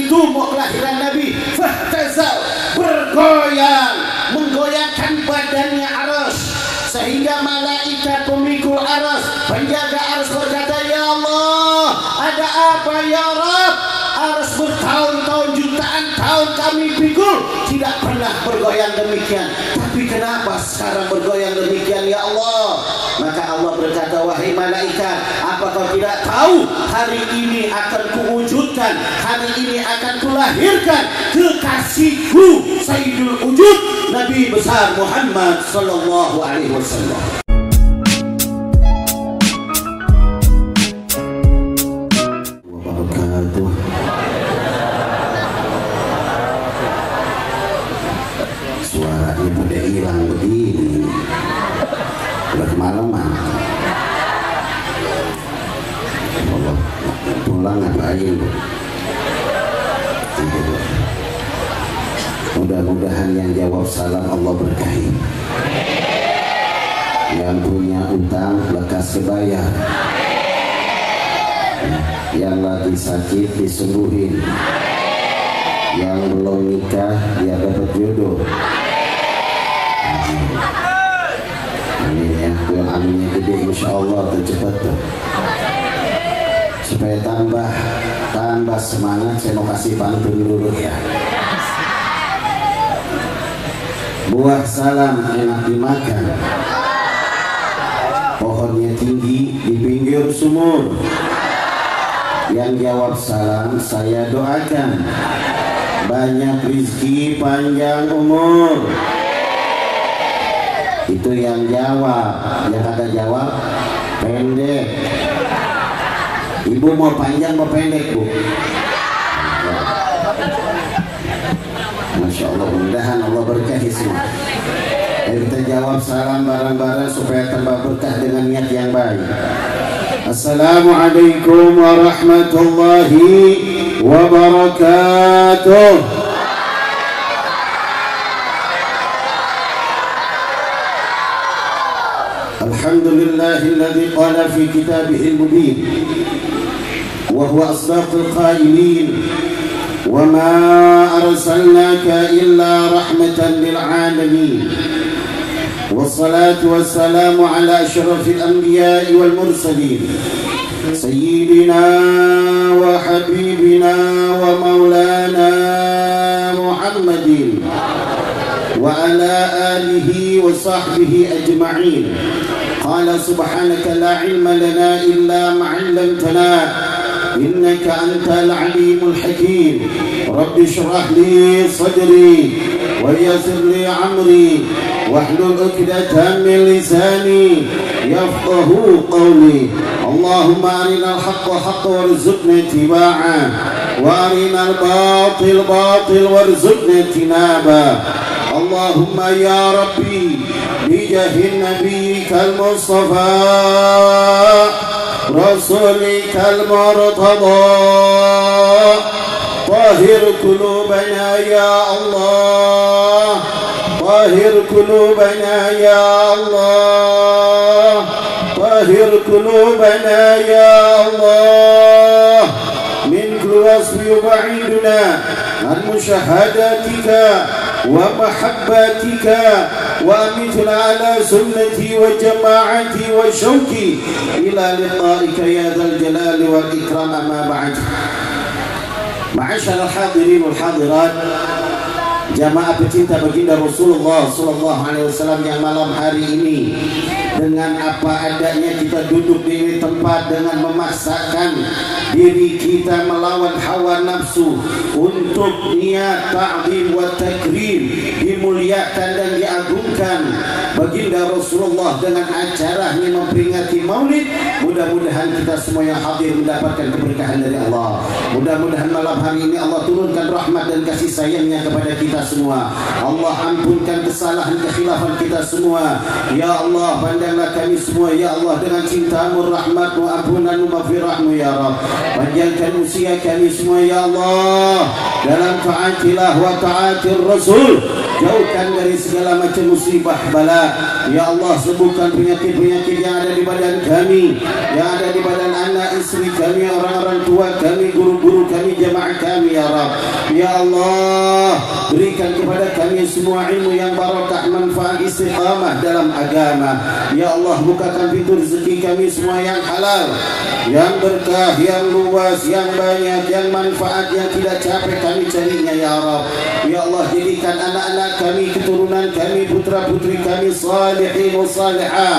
itu mau kelahiran Nabi, fahtazal, bergoyang, menggoyangkan badannya Aras, sehingga malaikat pemikul Aras, penjaga Aras berkata, ya Allah, ada apa ya Rabb? Aras bertahun-tahun, jutaan tahun kami pikul tidak pernah bergoyang demikian, tapi kenapa sekarang bergoyang demikian ya Allah? Maka Allah berkata, wahai malaikat, apa kau tidak tahu hari ini akan kuwujudkan, hari ini akan kulahirkan kekasihku Sayyidul Wujud Nabi besar Muhammad sallallahu alaihi wasallam. Suara ibu udah hilang begini, udah kemalaman. Allah, pulang ngapain? Mudah-mudahan yang jawab salam Allah berkahi, yang punya utang lekas kebayar, yang lagi sakit disembuhin, yang belum nikah dia dapat jodoh. Amin ya, yang aminnya gede insya Allah tercepat tuh. Supaya tambah semangat, saya mau kasih pantun dulu ya. Buah salam enak dimakan, pohonnya tinggi di pinggir sumur. Yang jawab salam saya doakan banyak rizki panjang umur. Itu yang jawab. Yang kata jawab pendek. Ibu mau panjang mau pendek bu? Masya Allah, mudah-mudahan Allah berkahi semua. Kita jawab salam bareng-bareng supaya tambah berkah dengan niat yang baik. Assalamualaikum warahmatullahi wabarakatuh. Alhamdulillahilladzi qala fi kitabihil mubin wa huwa asdaqul qailin wa ma arsalnaka illa rahmatan lil alamin. Wassalatu wassalamu ala asyrafil anbiya'i wal mursalin sayyidina wa habibina wa maulana Muhammadin wa ala alihi wa sahbihi ajma'in. Qala subhanaka la ilma lana illa ma 'allamtana innaka antal alimul hakim. Rabbi shrah li sadri wa yassir li amri wahlul 'uqdatam min lisani yafqahu qawli. Allahumma arinal haqqa haqqan warzuqna ittiba'ah wa arinal batil batil warzuqna ijtinaba. Allahumma ya Rabbi bijahin nabiyyikal mustafa rasulikal murtada tahhir qulubana ya Allah, tahhir qulubana ya Allah, tahhir qulubana ya Allah min kulli wasfi yu'iduna an musyahadatika wa mahabbatika wa amitna ala sunnati wa jama'ati wa syauqi ila liqa'ika ya dzal jalali wal ikram. Amma ba'd. Ma'asyiral hadirin wal hadirat, jamaah pecinta baginda Rasulullah sallallahu alaihi wasallam yang malam hari ini dengan apa adanya kita duduk di tempat dengan memaksakan diri kita melawan hawa nafsu untuk niat ta'zim wa takrim, dimuliakan dan diagungkan baginda Rasulullah dengan acaranya memperingati Maulid. Mudah-mudahan kita semua yang hadir mendapatkan keberkahan dari Allah. Mudah-mudahan malam hari ini Allah turunkan rahmat dan kasih sayangnya kepada kita semua. Allah ampunkan kesalahan kekhilafan kita semua. Ya Allah, pandanglah kami semua ya Allah dengan cintamu, rahmatmu, ampunanmu, maghfirahmu ya Rabb. Panjangkan usia kami semua ya Allah dalam taatilah wa taatir Rasul. Jauhkan dari segala macam musibah bala ya Allah. Sembuhkan penyakit-penyakit yang ada di badan kami, yang ada di badan anak istri kami, orang-orang tua kami, guru-guru kami, jamaah kami ya Rabb. Rabb. Ya Allah, berikan kepada kami semua ilmu yang barakah, manfaat, istiqamah dalam agama. Ya Allah, bukakan pintu rezeki kami semua yang halal, yang berkah, yang luas, yang banyak, yang manfaat, yang tidak capek kami carinya ya Rabb. Ya Allah, jadikan anak-anak kami, keturunan kami, putra-putri kami salihin wa salihah,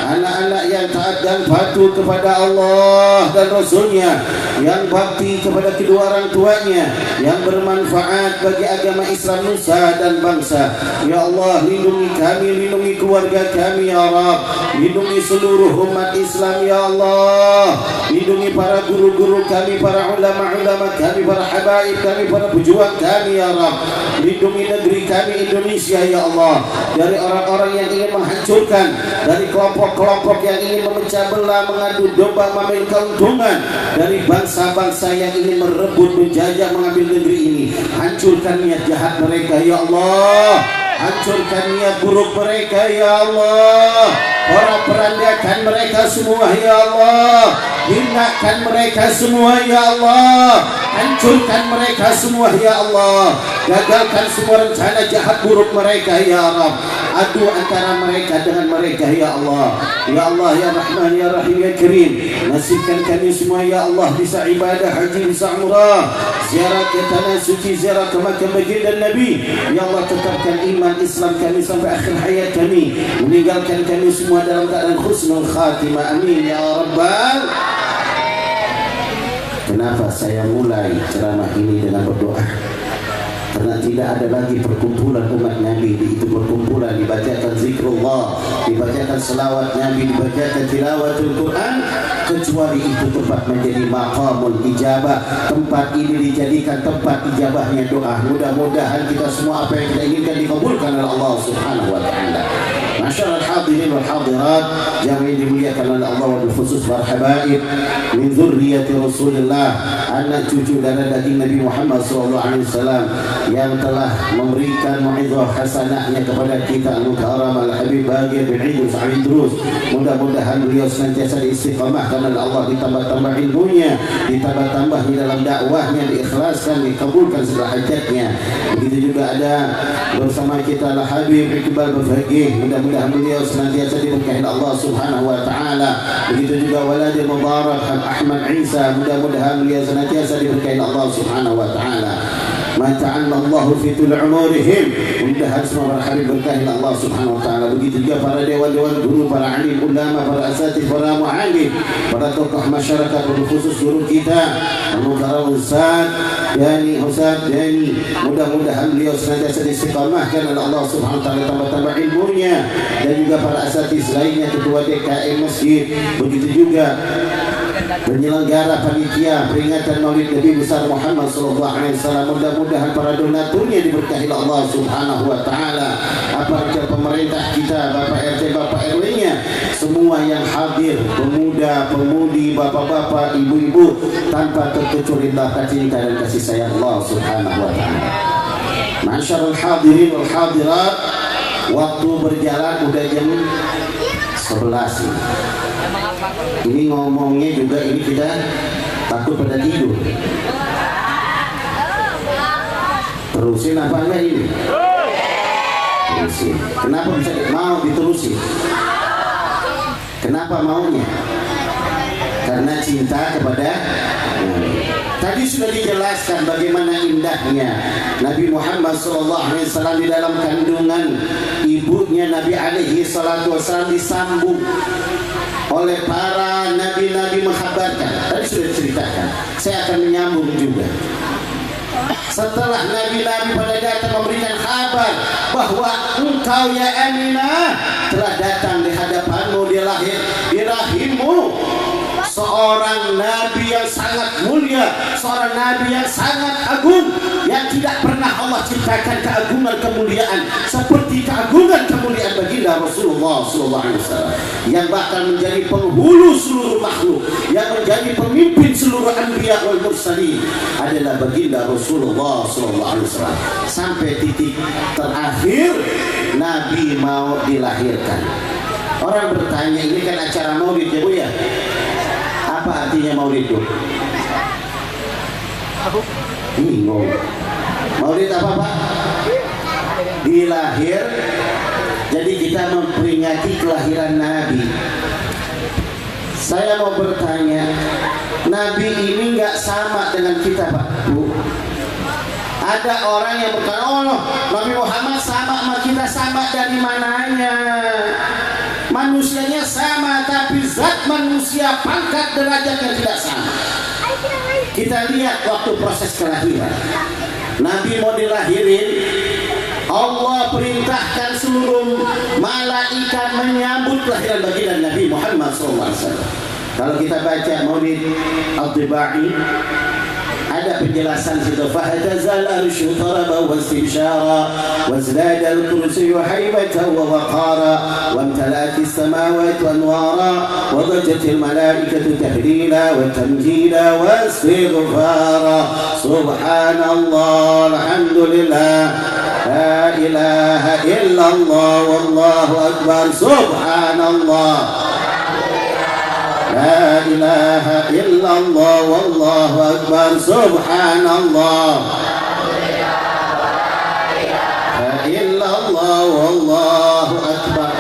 anak-anak yang taat dan patuh kepada Allah dan Rasulnya, yang bakti kepada kedua orang tuanya, yang bermanfaat bagi agama Islam, nusa dan bangsa. Ya Allah, lindungi kami, lindungi keluarga kami ya Rabb, lindungi seluruh umat Islam ya Allah, lindungi para guru-guru kami, para ulama-ulama kami, para habaib kami, para pejuang kami ya Rabb. Lindungi negeri kami Indonesia ya Allah dari orang-orang yang ingin menghancurkan, dari kelompok-kelompok yang ingin memecah belah, mengadu domba, mengambil keuntungan dari bangsa-bangsa yang ingin merebut, menjajah, mengambil negeri ini. Hancurkan niat jahat mereka ya Allah, hancurkan niat buruk mereka ya Allah, porak-porandakan mereka semua ya Allah, hinakan mereka semua ya Allah, hancurkan mereka semua ya Allah, gagalkan semua rencana jahat buruk mereka ya Rabb. Adu antara mereka dengan mereka ya Allah. Ya Allah ya Rahman ya Rahim ya Karim, nasibkan kami semua ya Allah bisa ibadah haji, bisa umrah, ziarah ke tanah suci, ziarah ke makam baginda Nabi. Ya Allah, tetapkan iman Islam kami sampai akhir hayat kami, meninggalkan kami semua dalam keadaan husnul khatimah. Amin ya Rabbal. Kenapa saya mulai ceramah ini dengan berdoa? Karena tidak ada lagi perkumpulan umat Nabi, itu perkumpulan dibacakan zikrullah, dibacakan selawat Nabi, dibacakan tilawatul Quran, kecuali itu tempat menjadi maqamul ijabah. Tempat ini dijadikan tempat ijabahnya doa. Mudah-mudahan kita semua apa yang kita inginkan dikabulkan oleh Allah Subhanahu wa taala. Masyaallah hadirin wal hadirat yang dimuliakan oleh Allah, wabil khusus para habaib min dzurriyyati Rasulillah, anak cucu darah daging Nabi Muhammad SAW yang telah memberikan mau'izah hasanahnya kepada kita al-mukarram al-habib Bagir bin Idrus Idrus. Mudah-mudahan beliau senantiasa diistiqamahkan oleh Allah, ditambah-tambah ilmunya, ditambah-tambah di dalam dakwahnya, diikhlaskan, dikabulkan segala hajatnya. Begitu juga ada bersama kita al-habib Iqbal Bafaqih, mudah-mudahan beliau senantiasa diberkahi Allah Subhanahu wa taala. Begitu juga Waladil Mubarak Ahmad Isa, mudah-mudahan beliau senantiasa diberkahi Allah Subhanahu wa taala. Mata'anna Allah fi tul umurihim, mudah-mudahan semua para habib berkahi Allah Subhanahu wa taala. Begitu juga para dewan-dewan guru, para alim ulama, para asatidz, para muallim, para tokoh masyarakat, khusus guru kita al-mukarram Ustaz Yani Ustaz Yani, mudah-mudahan beliau senantiasa diistiqamahkan oleh Allah Subhanahu wa taala, tambah-tambah ilmunya, dan juga para asatidz lainnya, ketua DKM masjid, begitu juga penyelenggara panitia peringatan Maulid Nabi besar Muhammad SAW. Mudah-mudahan para donaturnya diberkahi Allah Subhanahu wa taala. Aparatur pemerintah kita, Bapak RT, Bapak RW-nya, semua yang hadir, pemuda, pemudi, bapak-bapak, ibu-ibu, tanpa terkecuali cinta dan kasih sayang Allah Subhanahu wa taala. Masyaallah hadirin wal hadirat, waktu berjalan udah jam 11 ini. Ini ngomongnya juga ini kita takut pada tidur. Terusin apa enggak ini? Terusin. Kenapa bisa mau diterusin? Kenapa maunya? Karena cinta kepada Nabi. Tadi sudah dijelaskan bagaimana indahnya Nabi Muhammad SAW di dalam kandungan ibunya. Nabi alaihi salatu wassalam disambung oleh para nabi-nabi menghabarkan. Tadi sudah diceritakan, saya akan menyambung juga. Setelah nabi-nabi pada datang memberikan kabar bahwa engkau ya Aminah telah datang di hadapanmu, di rahimmu seorang nabi yang sangat mulia, seorang nabi yang sangat agung, yang tidak pernah Allah ciptakan keagungan kemuliaan seperti keagungan kemuliaan baginda Rasulullah SAW, yang bahkan menjadi penghulu seluruh makhluk, yang menjadi pemimpin seluruh anbiya wal mursalin adalah baginda Rasulullah SAW. Sampai titik terakhir Nabi mau dilahirkan. Orang bertanya, ini kan acara maulid ya Bu ya? Apa artinya maulid itu? Bingung. Maulid apa Pak? Dilahir. Jadi kita memperingati kelahiran Nabi. Saya mau bertanya, Nabi ini nggak sama dengan kita Pak Bu. Ada orang yang berkata, oh no, Nabi Muhammad sama sama kita, sama dari mananya? Manusianya sama, tapi zat manusia, pangkat derajatnya tidak sama. Kita lihat waktu proses kelahiran. Nabi mau dilahirin, Allah perintahkan seluruh malaikat menyambut kelahiran baginda Nabi Muhammad SAW. Kalau kita baca Maulid Al-Tibai, ada penjelasan situ. Fahtazal arsyu taraba wa istibshara wa zada al-kursiyyu haybatan wa waqara wa imtala'at as-samawati anwara wa dajjat al-malaikatu tahlila wa tamjida wa istighfara. Subhanallah, alhamdulillah, la ilaha illallah, wallahu akbar. Subhanallah, la ilaha illallah, wallahu akbar. Subhanallah, la illallah, wallahu akbar.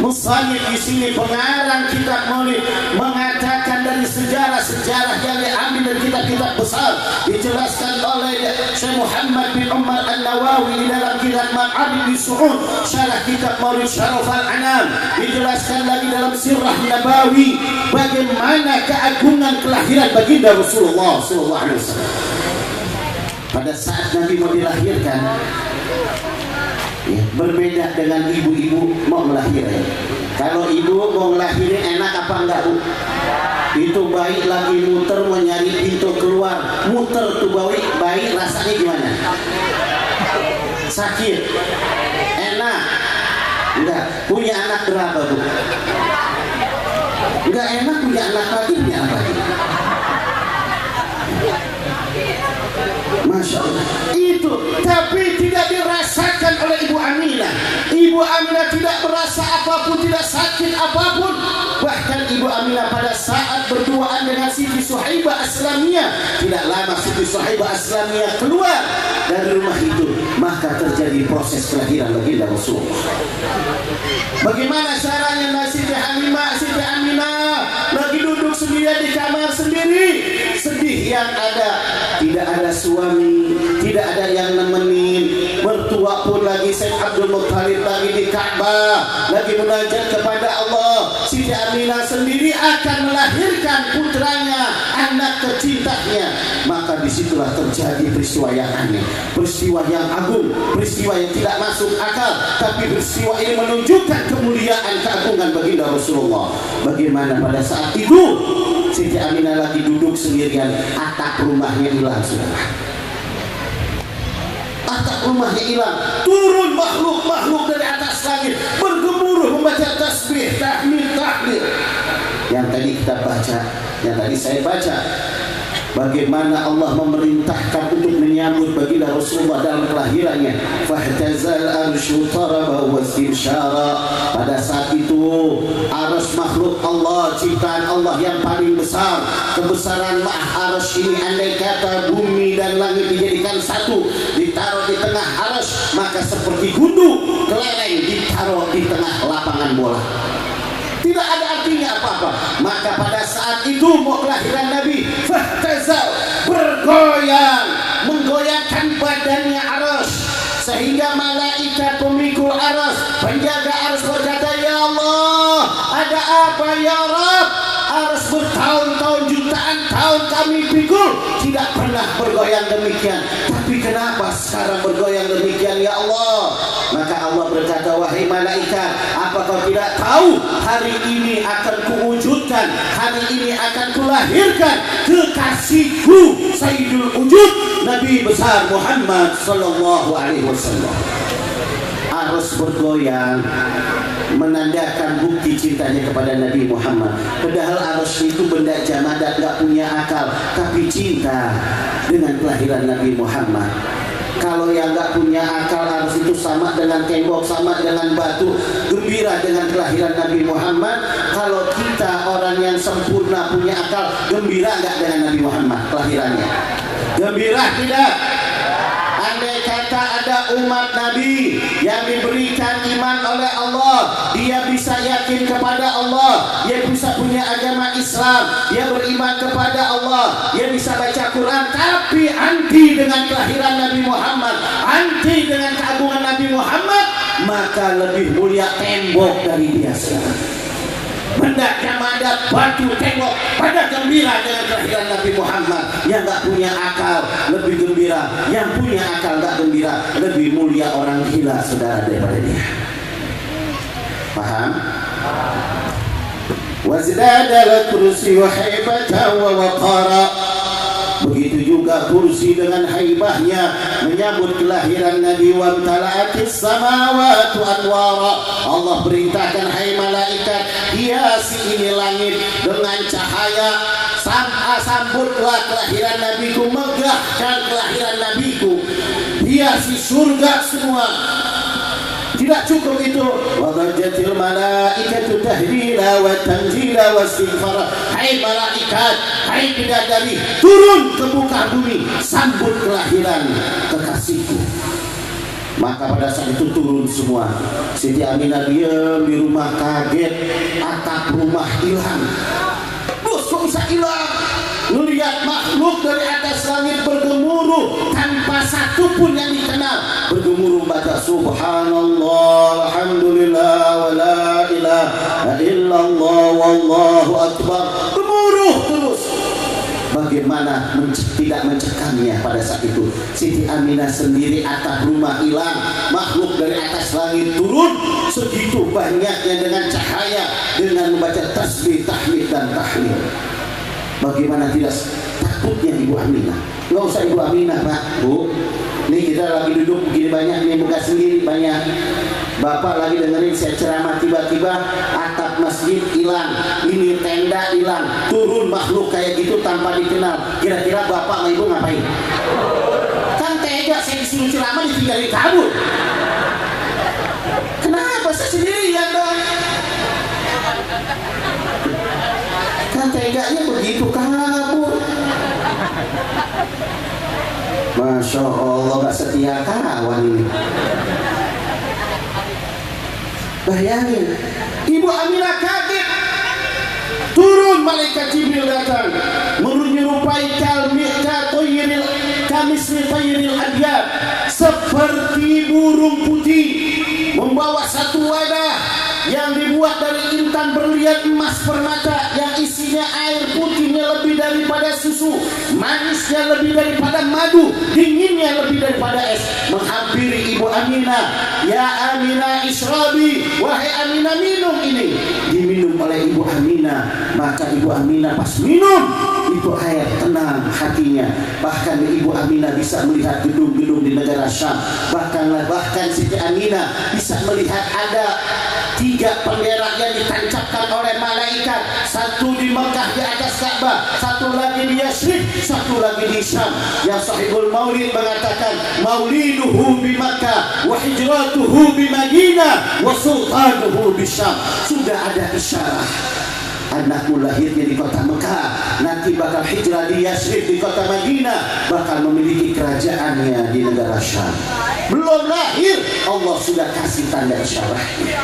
Musannif di sini pengarang kitab Maulid mengatakan dari sejarah-sejarah yang diambil dari kitab-kitab besar, dijelaskan oleh Syekh Muhammad bin Umar An-Nawawi di dalam kitab Ma'arij Su'ud, syarah kitab Maulid Syaraf Al-Anam, dijelaskan lagi dalam Sirah Nabawi bagaimana keagungan kelahiran baginda Rasulullah SAW. Pada saat Nabi mau dilahirkan, ya, berbeda dengan ibu-ibu mau melahirkan. Kalau ibu mau ngelahirin enak apa enggak Bu? Itu bayi lagi muter mau nyari pintu keluar, muter tuh bayi rasanya gimana? Sakit? Enak? Enggak. Punya anak berapa Bu? Enggak enak punya anak lagi, punya apa lagi? Masya Allah. Itu tapi tidak dirasakan oleh Ibu Aminah. Ibu Aminah tidak merasa apapun, tidak sakit apapun. Bahkan Ibu Aminah pada saat berduaan dengan Siti Suhaibah Aslamiyah, tidak lama Siti Suhaibah Aslamiyah keluar dari rumah itu, maka terjadi proses kelahiran baginda Rasulullah. Bagaimana caranya? Siti Halimah, Siti Aminah lagi duduk sendirian di kamar sendiri, sedih yang ada, tidak ada suami, tidak ada yang nemenin. Mertua pun lagi Sayyid Abdul Muttalib lagi di Ka'bah, lagi munajat kepada Allah. Siti Aminah sendiri akan melahirkan putranya, anak tercintanya. Maka disitulah terjadi peristiwa yang aneh, peristiwa yang agung, peristiwa yang tidak masuk akal, tapi peristiwa ini menunjukkan kemuliaan keagungan baginda Rasulullah. Bagaimana pada saat itu Siti Aminah lagi duduk sendirian, atap rumahnya hilang sudah. Atap rumahnya hilang, turun makhluk-makhluk dari atas langit bergemuruh membaca tasbih, tahmid, takbir. Yang tadi kita baca, yang tadi saya baca, bagaimana Allah memerintahkan untuk menyambut baginda Rasulullah dalam kelahirannya. Fahtazal arsyu taraba wa istibshara. Pada saat itu arsy makhluk Allah, ciptaan Allah yang paling besar. Kebesaran arsy ini andai kata bumi dan langit dijadikan satu, ditaruh di tengah arsy, maka seperti gundu kelereng ditaruh di tengah lapangan bola, tidak ada artinya apa-apa. Maka pada saat itu mau kelahiran Nabi, fahtazal, bergoyang, menggoyangkan badannya arsy, sehingga malaikat pemikul arsy, penjaga arsy berkata, ya Allah, ada apa ya Rabb? Arsy bertahun-tahun, jutaan tahun kami pikul, tidak pernah bergoyang demikian, tapi kenapa sekarang bergoyang demikian ya Allah? Maka Allah berkata, wahai malaikat, apa kau tidak tahu hari ini akan kuwujudkan, hari ini akan kulahirkan kekasihku Sayyidul Wujud Nabi besar Muhammad sallallahu alaihi wasallam. Arsy bergoyang menandakan bukti cintanya kepada Nabi Muhammad. Padahal arsy itu benda jamadat, gak punya akal, tapi cinta dengan kelahiran Nabi Muhammad. Kalau yang gak punya akal, arsy itu sama dengan tembok, sama dengan batu, gembira dengan kelahiran Nabi Muhammad. Kalau kita orang yang sempurna punya akal, gembira gak dengan Nabi Muhammad kelahirannya? Gembira tidak? Andai kata ada umat Nabi yang diberikan iman oleh Allah, dia bisa yakin kepada Allah, dia bisa punya agama Islam, dia beriman kepada Allah, dia bisa baca Quran, tapi anti dengan kelahiran Nabi Muhammad, anti dengan keagungan Nabi Muhammad, maka lebih mulia tembok dari dia sekarang. Benda jamadat, batu, tembok pada gembira dengan kelahiran Nabi Muhammad. Yang gak punya akal lebih gembira, yang punya akal gak gembira. Lebih mulia orang gila saudara daripada dia. Paham? Wazdadal kursi wa haibatan wa waqara. Begitu juga kursi dengan haibahnya menyambut kelahiran Nabi. Wa tala'atis samawati anwara. Allah perintahkan, hai malaikat, hiasi ini langit dengan cahaya. Sambutlah kelahiran Nabiku, megahkan kelahiran Nabiku, hiasi surga semua. Tidak cukup itu, wadajatil malaikatu tahlila wa tanzila wa istighfara. Hai malaikat, hai bidadari, turun ke muka bumi, sambut kelahiran kekasihku. Maka pada saat itu turun semua. Siti Aminah diam di rumah, kaget, atap rumah hilang. Bos, kok bisa hilang? Melihat makhluk dari atas langit bergemuruh tanpa satu pun yang dikenal. Bergemuruh baca subhanallah, alhamdulillah, wa la ilaha illallah, wallahu akbar. Gemuruh terus. Bagaimana tidak mencekamnya pada saat itu? Siti Aminah sendiri, atap rumah hilang, makhluk dari atas langit turun, segitu banyaknya dengan cahaya, dengan membaca tasbih, tahmid dan tahlil. Bagaimana tidak takutnya Ibu Aminah? Nggak usah Ibu Aminah, Pak, Bu. Ini kita lagi duduk begini banyak, ini buka sendiri banyak. Bapak lagi dengerin saya ceramah, tiba-tiba atap masjid hilang, ini tenda hilang, turun makhluk kayak gitu tanpa dikenal. Kira-kira Bapak sama Ibu ngapain? Kan tega, saya disuruh ceramah ditinggalin kabur. Kenapa saya sendirian dong? Kan teganya begitu kabur. Masya Allah, gak setia kawan ini. Bayangin, Ibu Aminah kaget. Turun malaikat Jibril datang, menyerupai kamisli tayril adyab, seperti burung putih, membawa satu wadah yang dibuat dari intan berlian emas permata, yang isinya air putihnya lebih daripada susu, manisnya lebih daripada madu, dinginnya lebih daripada es, menghampiri Ibu Aminah. Ya Aminah isrobi, wahai Aminah minum ini. Diminum oleh Ibu Aminah. Maka Ibu Aminah pas minum itu air, tenang hatinya. Bahkan Ibu Aminah bisa melihat gedung-gedung di negara Syam. Bahkan Siti Aminah bisa melihat ada 3 bendera yang ditancapkan oleh malaikat. Satu di Mekah di atas Ka'bah, satu lagi di Yasrib, satu lagi di Syam. Yang Sahibul Maulid mengatakan, Mauliduhu bi Makkah wa hijratuhu bi Madinah wa sultanuhu bi Syam. Sudah ada isyarat anakmu lahirnya di kota Mekah, nanti bakal hijrah di Yasrib di kota Madinah, bakal memiliki kerajaannya di negara Syam. Belum lahir Allah sudah kasih tanda isyaratnya.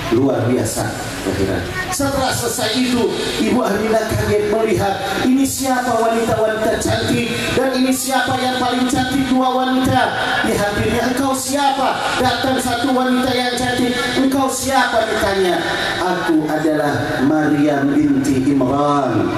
Luar biasa kelahiran. Setelah selesai itu, Ibu Aminah kaget melihat ini siapa wanita-wanita cantik, dan ini siapa yang paling cantik 2 wanita di hatinya. Engkau siapa? Datang satu wanita yang cantik. Engkau siapa? Ditanya. Aku adalah Maryam binti Imran.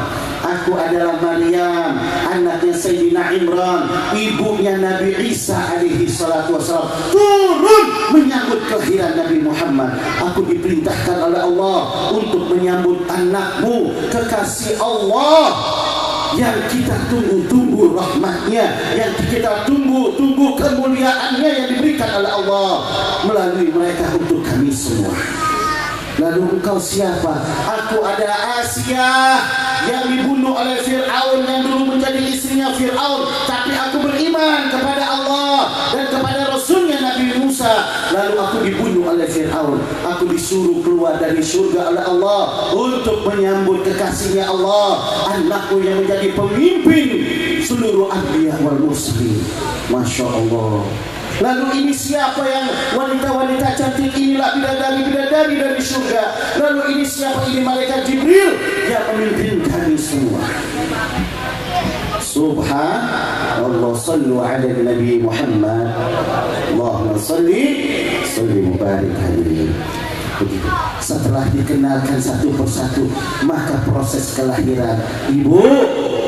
Aku adalah Maryam, anaknya Sayyidina Imran, ibunya Nabi Isa alaihi salatu wassalam. Turun menyambut kelahiran Nabi Muhammad. Aku diperintahkan oleh Allah untuk menyambut anakmu, kekasih Allah, yang kita tunggu-tunggu rahmatnya, yang kita tunggu-tunggu kemuliaannya yang diberikan oleh Allah melalui mereka untuk kami semua. Lalu engkau siapa? Aku adalah Asia yang dibunuh oleh Fir'aun, yang dulu menjadi istrinya Fir'aun, tapi aku beriman kepada Allah dan kepada Rasulnya Nabi Musa. Lalu aku dibunuh oleh Fir'aun. Aku disuruh keluar dari surga oleh Allah untuk menyambut kekasihnya Allah anakmu yang menjadi pemimpin seluruh anbiya wal mursalin. Masya Allah. Lalu ini siapa yang wanita-wanita cantik inilah bidadari-bidadari dari surga. Lalu ini siapa? Ini malaikat Jibril yang memimpin kami semua. Subhanallah. Sallu ala Nabi Muhammad. Allahumma salli mubarak alaihi. Setelah dikenalkan satu persatu, maka proses kelahiran ibu,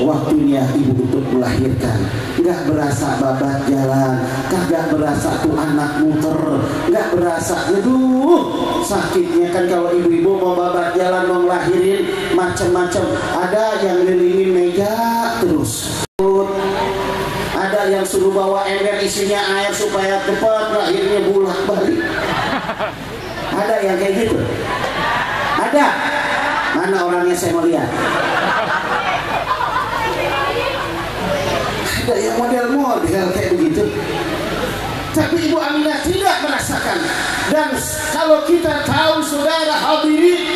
waktunya ibu untuk melahirkan. Nggak berasa babat jalan, kagak berasa tuh anak muter, nggak berasa, aduh sakitnya kan kalau ibu-ibu mau babat jalan mau ngelahirin macam-macam. Ada yang ngelilingin meja terus, ada yang suruh bawa ember isinya air supaya cepat lahirnya bulak balik. Ada yang kayak gitu? Ada? Mana orangnya saya mau lihat? Ada yang model-model kayak begitu. Tapi Ibu Aminah tidak merasakan. Dan kalau kita tahu saudara hadirin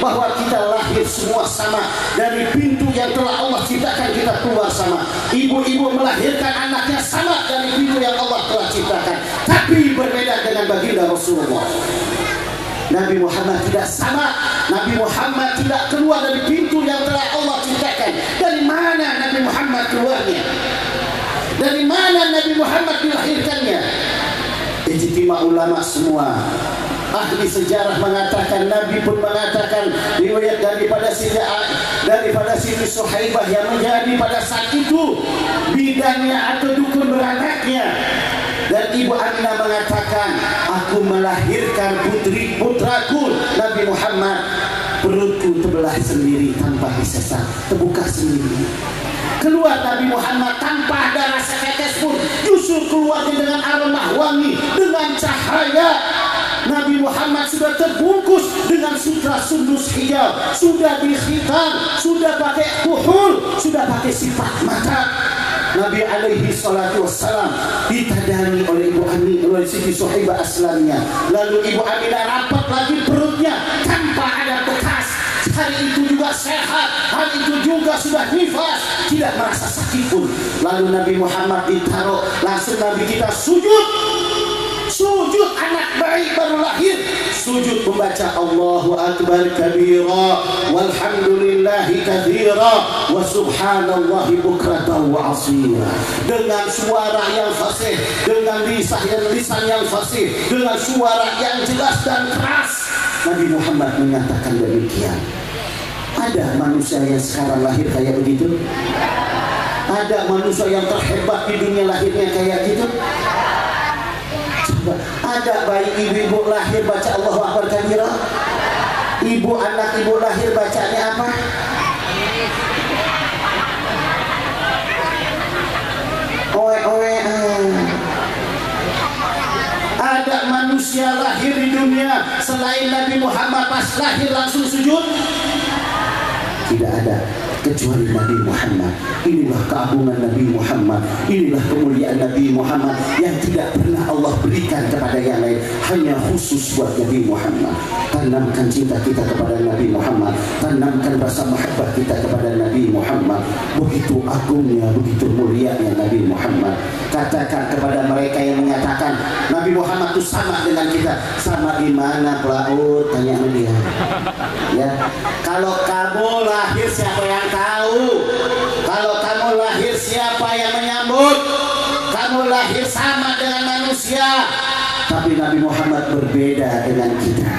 bahwa kita lahir semua sama, dari pintu yang telah Allah ciptakan kita keluar sama. Ibu-ibu melahirkan anaknya sama dari pintu yang Allah telah ciptakan. Tapi berbeda dengan baginda Rasulullah. Nabi Muhammad tidak sama. Nabi Muhammad tidak keluar dari pintu yang telah Allah ciptakan. Dari mana Nabi Muhammad keluarnya? Dari mana Nabi Muhammad dilahirkannya? Ijtima ulama semua, ahli sejarah mengatakan, Nabi pun mengatakan, riwayat daripada Siti Suhaibah yang menjadi pada saat itu bidannya atau dukun beranaknya. Dan Ibu Aminah mengatakan, aku melahirkan putraku Nabi Muhammad, perutku terbelah sendiri tanpa disesat, terbuka sendiri. Keluar Nabi Muhammad tanpa ada rasa tetes pun, justru keluarnya dengan aroma wangi, dengan cahaya. Nabi Muhammad sudah terbungkus dengan sutra sundus hijau, sudah dikhitan, sudah pakai kuhul, sudah pakai sifat mata. Nabi alaihi salatu wassalam ditadani oleh Ibu Aminah, oleh Siti Suhaibah aslamnya. Lalu Ibu Aminah rapat lagi perutnya tanpa ada bekas. Hari itu juga sehat, hari itu juga sudah nifas, tidak merasa sakit pun. Lalu Nabi Muhammad ditaruh, langsung Nabi kita sujud. Sujud anak bayi baru lahir, sujud membaca Allahu Akbar kabira walhamdulillahi katsira wa subhanallahi bukratan wa asila. Dengan suara yang fasih, dengan lisan yang fasih, dengan suara yang jelas dan keras, Nabi Muhammad menyatakan demikian. Ada manusia yang sekarang lahir kayak begitu? Ada manusia yang terhebat di dunia lahirnya kayak gitu? Ada bayi ibu-ibu lahir baca Allahu Akbar kabira? Ibu anak ibu lahir bacanya apa? Oe oe. Ada manusia lahir di dunia selain Nabi Muhammad pas lahir langsung sujud? Tidak ada, kecuali Nabi Muhammad. Inilah keagungan Nabi Muhammad, inilah kemuliaan Nabi Muhammad yang tidak pernah Allah berikan kepada yang lain, hanya khusus buat Nabi Muhammad. Tanamkan cinta kita kepada Nabi Muhammad, tanamkan rasa mahabbah kita kepada Nabi Muhammad. Begitu agungnya, begitu mulianya Nabi Muhammad. Katakan kepada mereka yang menyatakan Nabi Muhammad itu sama dengan kita. Sama di mana, Pelaut? Tanya dia. Ya, kalau kamu lahir siapa yang tahu? Kalau kamu lahir siapa yang menyambut? Kamu lahir sama dengan manusia. Tapi Nabi Muhammad berbeda dengan kita.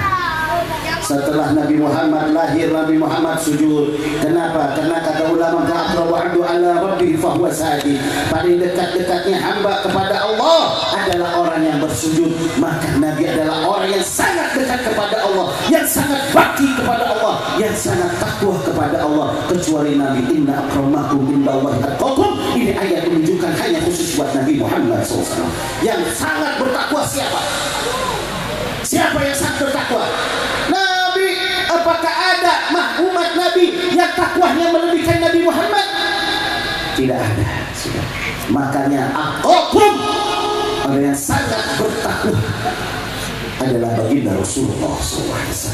Setelah Nabi Muhammad lahir, Nabi Muhammad sujud. Kenapa? Karena kata ulama, aqrabu 'abdu 'ala rabbih fa huwa sajid. Paling dekat-dekatnya hamba kepada Allah adalah orang yang bersujud. Maka Nabi adalah orang yang sangat dekat kepada Allah, yang sangat bakti kepada Allah, yang sangat takwa kepada Allah. Kecuali Nabi, inna akramakum indallahi atqakum. Ini ayat menunjukkan hanya khusus buat Nabi Muhammad SAW. Yang sangat bertakwa siapa? Siapa yang sangat bertakwa? Apakah ada umat Nabi yang takwanya melebihkan Nabi Muhammad? Tidak ada. Sudah. Makanya aqakum, orang yang sangat bertakwa adalah baginda Rasulullah SAW.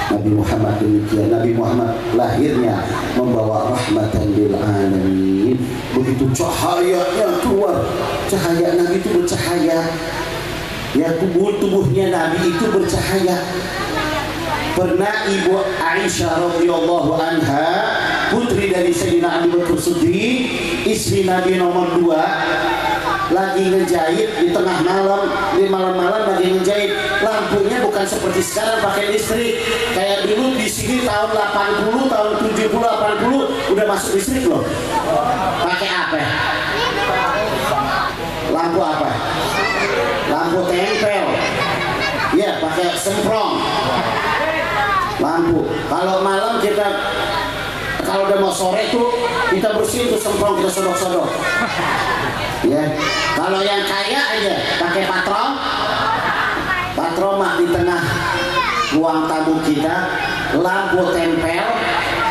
Nabi Muhammad demikian. Nabi Muhammad lahirnya membawa rahmatan lil alamin. Begitu cahayanya keluar, cahaya Nabi itu bercahaya. Ya, tubuhnya Nabi itu bercahaya. Pernah Ibu Aisyah radhiyallahu anha, putri dari Sayyidina Abu Bakar Siddiq, istri Nabi nomor 2, lagi ngejahit di tengah malam, di malam-malam lagi ngejahit. Lampunya bukan seperti sekarang pakai listrik. Kayak dulu di sini tahun 80, tahun 70, 80 udah masuk listrik loh. Pakai apa? Lampu apa? Lampu tempel. Ya, pakai semprong. Lampu. Kalau malam kita, kalau udah mau sore tuh kita bersihin tuh semprong, kita sodok-sodok. Ya, kalau yang kaya aja pakai patroma di tengah ruang tamu kita, lampu tempel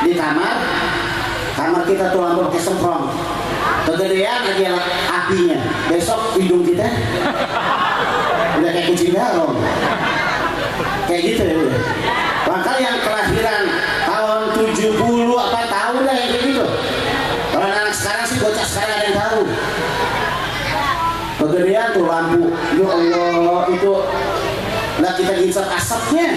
di kamar kita tuh lampu pakai semprong. Kegedean aja apinya, besok hidung kita udah kayak kucing garong. Kayak gitu ya udah. Maka yang kelahiran tahun 70 apa tahu dah yang kayak gitu. Kalau anak sekarang sih, bocah sekarang ada yang tahu. Kegedean tuh lampu, ya Allah, itu lah kita gisap asapnya.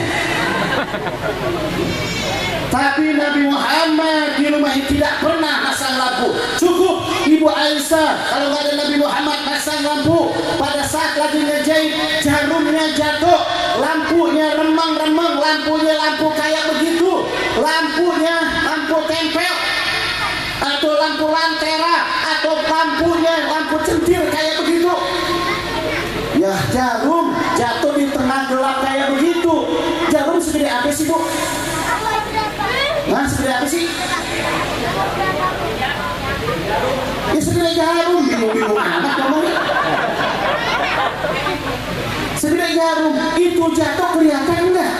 Tapi Nabi Muhammad di rumahnya tidak pernah pasang lampu. Cukup Ibu Aisyah kalau nggak ada Nabi Muhammad pasang lampu. Pada saat lagi ngejahit, jarumnya jatuh, lampunya remang-remang, lampunya lampu kayak begitu, lampunya lampu tempel atau lampu lantera atau lampunya lampu centil kayak begitu. Ya, jarum jatuh di tengah gelap kayak begitu. Jarum segede apa sih, Bu? Nah, segede apa sih? Ya segede jarum, bingung-bingung amat ngomongnya. Segede jarum, itu jatuh kelihatan enggak?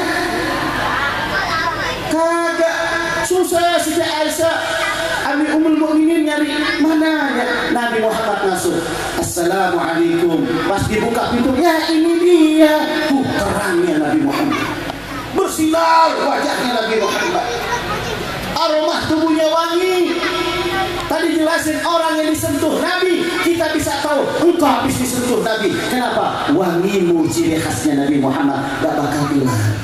Kagak. Susah sejak Aisyah Ami Ummul Mukminin nyari mana ya Nabi Muhammad masuk. Assalamualaikum. Pas dibuka pintu, ya ini dia. Terangnya Nabi Muhammad. Bersinar wajahnya Nabi Muhammad. Aroma tubuhnya wangi. Tadi jelasin orang yang disentuh Nabi, kita bisa tahu engkau habis disentuh Nabi. Kenapa? Wangimu ciri khasnya Nabi Muhammad, gak bakal hilang.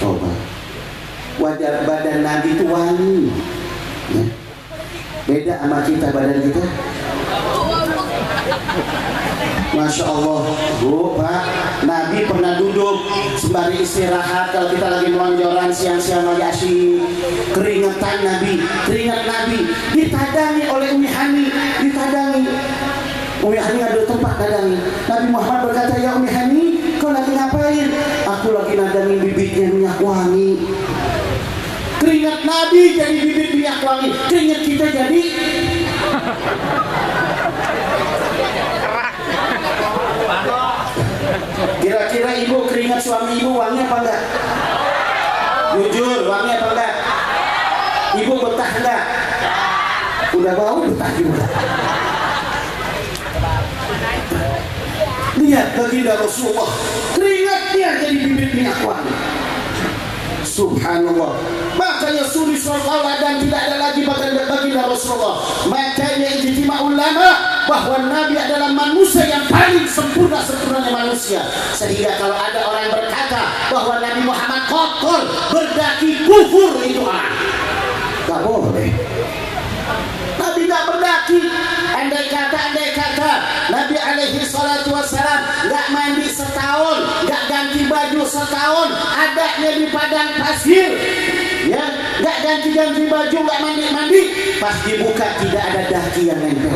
Coba. Wajah badan Nabi itu wangi. Ya. Beda sama kita, badan kita. Masya Allah, Bu, Pak, Nabi pernah duduk sembari istirahat. Kalau kita lagi melonjoran siang-siang lagi asyik, keringat Nabi ditadangi oleh Umi Hani, Umi Hani ada tempat dadangi. Nabi Muhammad berkata, ya Umi Hani, kau lagi ngapain? Aku lagi nadangin bibitnya minyak wangi. Keringat Nabi jadi bibit minyak wangi, keringat kita jadi kira-kira ibu keringat suami ibu wangi apa enggak? Jujur, wangi apa enggak? Ibu betah enggak? Udah bau betah juga. Lihat baginda Rasulullah, keringatnya jadi bibit minyak wangi. Subhanallah. Makanya suri dan tidak ada lagi baginda Rasulullah. Makanya ijtima ulama bahwa Nabi adalah manusia yang paling sempurnanya manusia. Sehingga kalau ada orang yang berkata bahwa Nabi Muhammad kotor, berdaki, kufur, itu gak boleh. Nabi gak berdaki. Andai kata Nabi alaihi salatu wassalam gak mandi setahun, gak ganti baju setahun, adanya di padang pasir, ya, gak ganti baju, gak mandi, pas dibuka tidak ada daki yang nempel.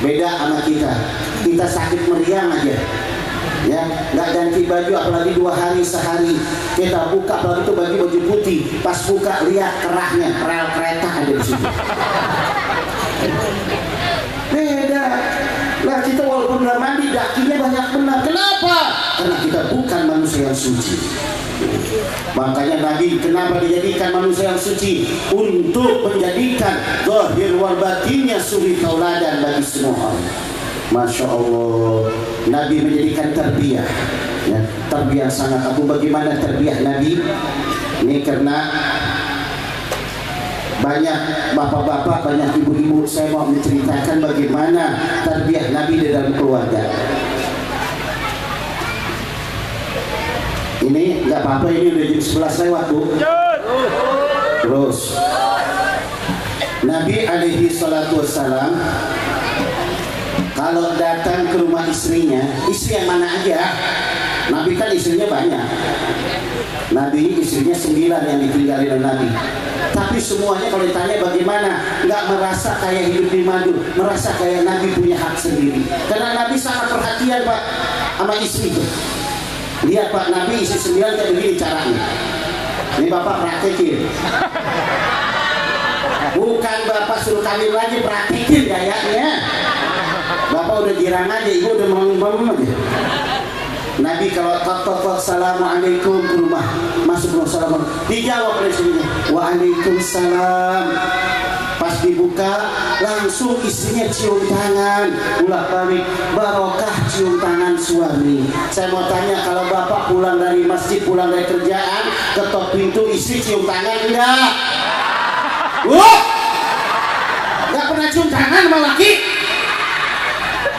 Beda sama kita sakit meriang aja, ya, nggak ganti baju apalagi 2 hari sehari. Kita buka apalagi itu baju putih, pas buka lihat kerahnya, rel kereta ada di situ. Beda lah, kita walaupun nggak mandi dakinya banyak benar. Kenapa? Karena kita bukan manusia yang suci. Makanya Nabi kenapa dijadikan manusia yang suci? Untuk menjadikan zahir wal batinnya suri tauladan bagi semua orang. Masya Allah, Nabi menjadikan tarbiyah. Ya, tarbiyah sangat agung. Bagaimana tarbiyah Nabi? Ini karena banyak bapak-bapak, banyak ibu-ibu, saya mau menceritakan bagaimana tarbiyah Nabi di dalam keluarga. Ini nggak apa-apa, ini udah jam 11 lewat tuh. Terus Nabi alaihi salatu wassalam kalau datang ke rumah istrinya, istri yang mana aja, Nabi kan istrinya banyak. Nabi istrinya 9 yang ditinggalin oleh Nabi. Tapi semuanya kalau ditanya bagaimana, nggak merasa kayak hidup di madu, merasa kayak Nabi punya hak sendiri. Karena Nabi sangat perhatian Pak sama istri itu. Lihat Pak, Nabi isi 9 kayak begini caranya. Ini Bapak praktekin. Bukan Bapak suruh kawin lagi, praktekin gayanya. Bapak udah girang aja, Ibu udah mengembang aja. Nabi kalau assalamualaikum ke rumah, masuk rumah salam, dijawab oleh istrinya, waalaikumsalam. Pas dibuka langsung istrinya cium tangan, ulah balik, barokah cium tangan suami. Saya mau tanya, kalau Bapak pulang dari masjid, pulang dari kerjaan, ketok pintu, istri cium tangan enggak? Enggak pernah cium tangan sama laki?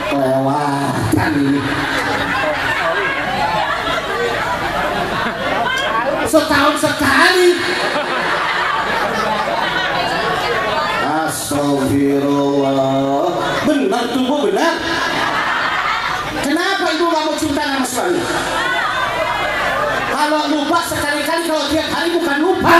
Kelewatan ini. Setahun sekali. Astagfirullah. Benar tuh Bu, benar. Kenapa Ibu gak mau cium tangan sama suami? Kalau lupa sekali-kali, kalau tiap hari bukan lupa.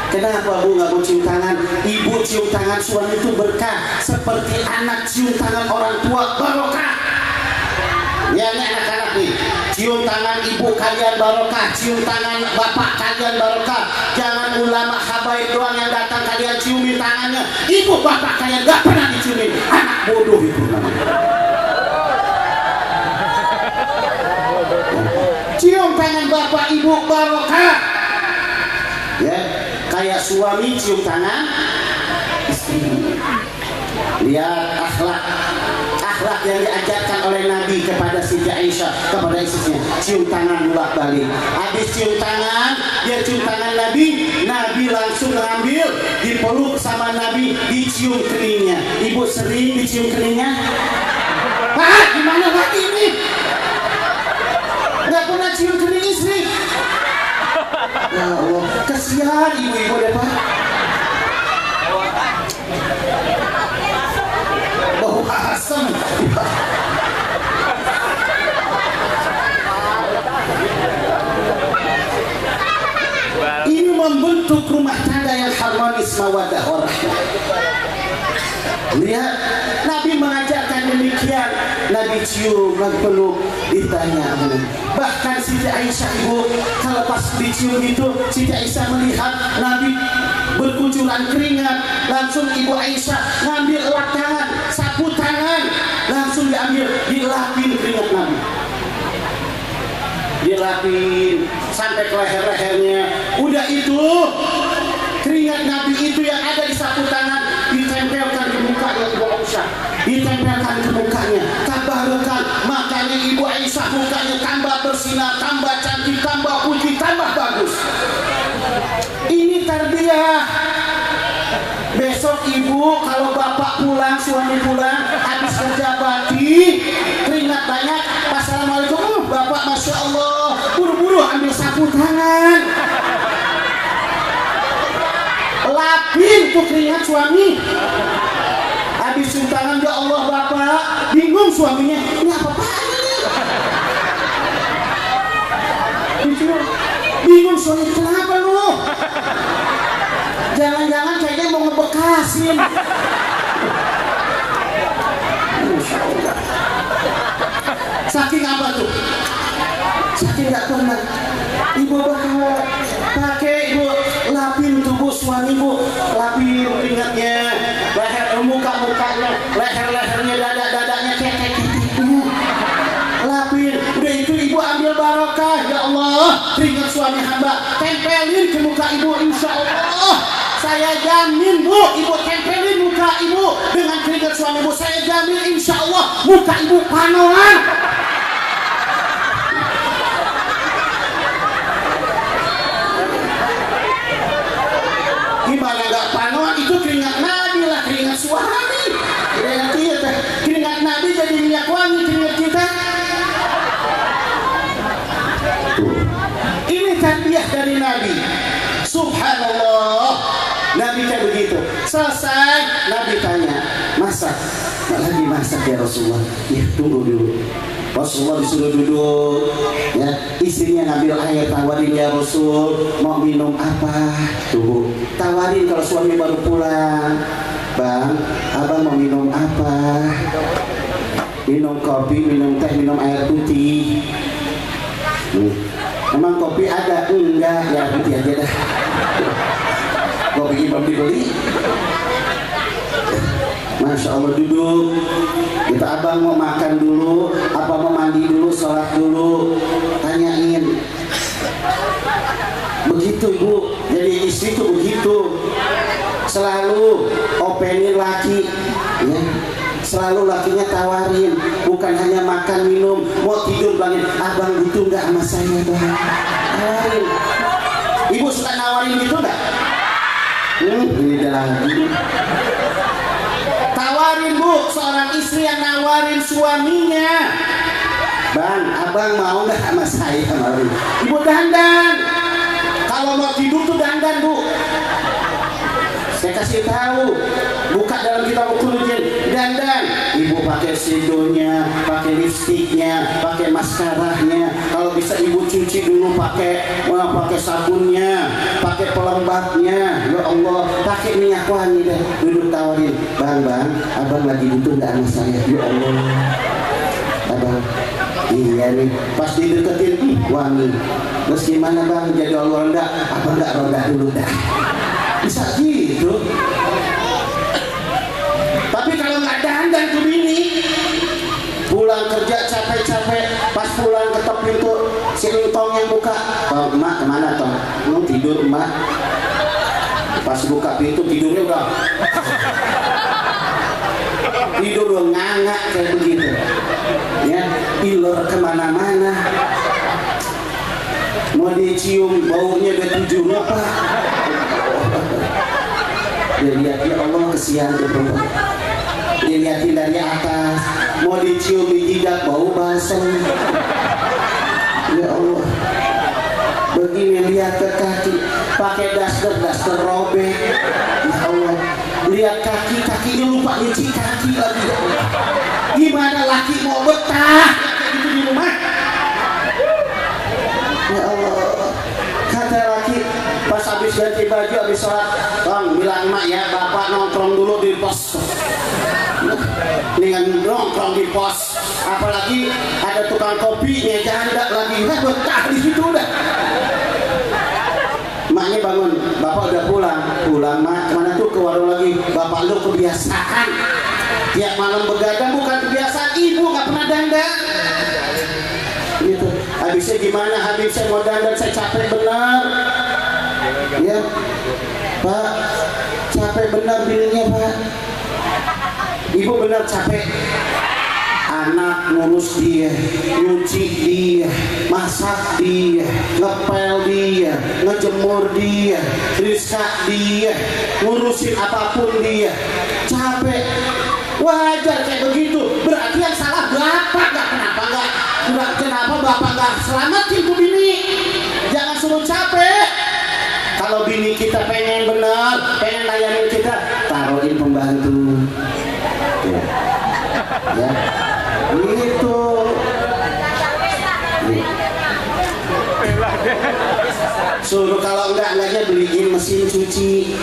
Kenapa Bu nggak mau cium tangan? Ibu cium tangan suami itu berkah, seperti anak cium tangan orang tua barokah. Ya ini anak-anak nih, cium tangan ibu kalian barokah, cium tangan bapak kalian barokah. Jangan ulama habaib doang yang datang kalian ciumin tangannya. Ibu bapak kalian nggak pernah diciumin, anak bodoh itu namanya. Cium tangan bapak ibu barokah. Ya. Kayak suami cium tangan istri. Lihat akhlak yang diajarkan oleh Nabi kepada Siti Aisyah, kepada istrinya, cium tangan bolak balik. Habis cium tangan, dia cium tangan Nabi, Nabi langsung ngambil, dipeluk sama Nabi, dicium keningnya. Ibu sering dicium keningnya? Pak, gimana lagi ini? Nggak pernah cium kening istri. Ya Allah, kasihan ibu-ibu deh Pak. Bau asam. Ini membentuk rumah tangga yang harmonis, mawaddah warahmah. Lihat, Nabi mengajarkan demikian. Nabi cium, Nabi peluk, ditanya. Bahkan Siti Aisyah Ibu, kalau pas dicium itu, Siti Aisyah melihat Nabi berkucuran keringat, langsung Ibu Aisyah ngambil elap tangan, sapu tangan, langsung diambil, dilapin keringat Nabi. Dilapin sampai ke leher-lehernya. Udah itu, keringat Nabi itu yang ada di sapu tangan ditempelkan ke mukanya Ibu Aisyah, ditempelkan ke mukanya, tabarukan. Makanya Ibu Aisyah mukanya tambah bersinar, tambah cantik, tambah putih, tambah bagus. Ini tarbiyah. Besok ibu kalau bapak pulang, suami pulang, habis kerja bakti, keringat banyak, assalamualaikum, bapak masya Allah, buru-buru ambil sapu tangan, lapin tuh keringat suami. Habis cium tangan, ya Allah bapak, bingung suaminya, ini apa-apaan ini? Bingung suami, kenapa lu? Jangan-jangan kayaknya mau ngebekasin. Saking apa tuh? Saking gak pernah. Ibu bakal pakai, ibu lapin tubuh suami, ibu lapin keringatnya, leher, muka-mukanya, leher-lehernya, dada-dadanya, kekek-kekeknya, lapin. Udah itu ibu ambil barokah, ya Allah, keringat suami hamba tempelin ke muka ibu, insya Allah Saya jamin Bu, ibu tempelin muka ibu dengan keringat suami ibu. Saya jamin insya Allah muka ibu panolan. Gimana nggak panolan? Itu keringat Nabi lah, keringat suami. Keringat Nabi jadi minyak wangi keringat kita. Ini tarbiyah dari Nabi. Subhanallah. Nabi kan begitu. Selesai, Nabi tanya, masak? Nggak lagi masak ya Rasulullah. Ya tunggu dulu. Rasulullah disuruh duduk. Ya, istrinya ngambil air, tawarin ya Rasul. Mau minum apa? Tunggu. Tawarin kalau suami baru pulang. Bang, abang mau minum apa? Minum kopi, minum teh, minum air putih. Emang kopi ada? Enggak, ya putih aja dah. Kopi belum dibeli. Masya Allah, duduk. Kita abang mau makan dulu, apa mau mandi dulu, sholat dulu. Tanyain. Begitu ibu, jadi istri tuh begitu. Selalu openin laki, ya. Selalu lakinya tawarin, bukan hanya makan minum, mau tidur bilangin, abang gitu nggak sama saya bang. Tawarin. Ibu suka nawarin gitu nggak? Ini lagi. Tawarin Bu, seorang istri yang nawarin suaminya, bang, abang mau nggak sama saya malam? Ibu dandan. Kalau mau tidur tuh dandan Bu. Saya kasih tahu, buka dalam kitab Quludzin, dandan. Ibu pakai shadow-nya, pakai lipstiknya, pakai maskaranya. Kalau bisa ibu cuci dulu pakai sabunnya, pakai pelembabnya. Ya Allah, pakai minyak wangi deh. Duduk tawarin, bang, abang lagi butuh nggak sama saya? Ya Allah, abang. Iya nih, pas dideketin, wangi. Terus gimana bang? Jadi Allah enggak? Apa enggak roda dulu dah? Bisa gitu. Tapi kalau nggak dandan tuh bini, pulang kerja capek-capek, pas pulang ketok pintu, si Lintong yang buka. Oh, emak kemana Tong? Mau tidur emak. Pas buka pintu tidurnya udah tidur udah ngangak kayak begitu. Ya, iler kemana-mana. Mau dicium baunya udah tujuh apa? Dia lihat, ya Allah kesian tuh. Dilihatin dari atas, mau dicium di jidat bau basem. Ya Allah, begini lihat ke kaki, pakai daster robek. Ya Allah, lihat kakinya lupa nyuci kaki lagi. Gimana laki mau betah kayak gitu di rumah? Ya Allah, kata laki pas habis ganti baju, habis sholat, bang bilang emak ya, bapak nongkrong dulu di pos. Dengan nongkrong di pos, apalagi ada tukang kopinya janda lagi, betah di situ udah. Maknya bangun, bapak udah pulang mak, kemana tuh? Ke warung lagi. Bapak lu kebiasaan tiap malam begadang, bukan kebiasaan ibu, nggak pernah dandan. Gitu. Habisnya gimana? Habis saya mau dandan, saya capek benar. Ya, Pak, capek benar bininya Pak. Ibu benar capek. Anak ngurus dia, nyuci dia, masak dia, ngepel dia, ngejemur dia, riska dia, ngurusin apapun dia. Capek. Wajar kayak begitu. Berarti yang salah bapak. Kenapa bapak nggak selamatin tuh bini? Jangan suruh capek. Kalau bini kita pengen benar, pengen layanin kita, taruhin pembantu. Ya, gitu. Suruh kalau enggaknya beliin mesin cuci.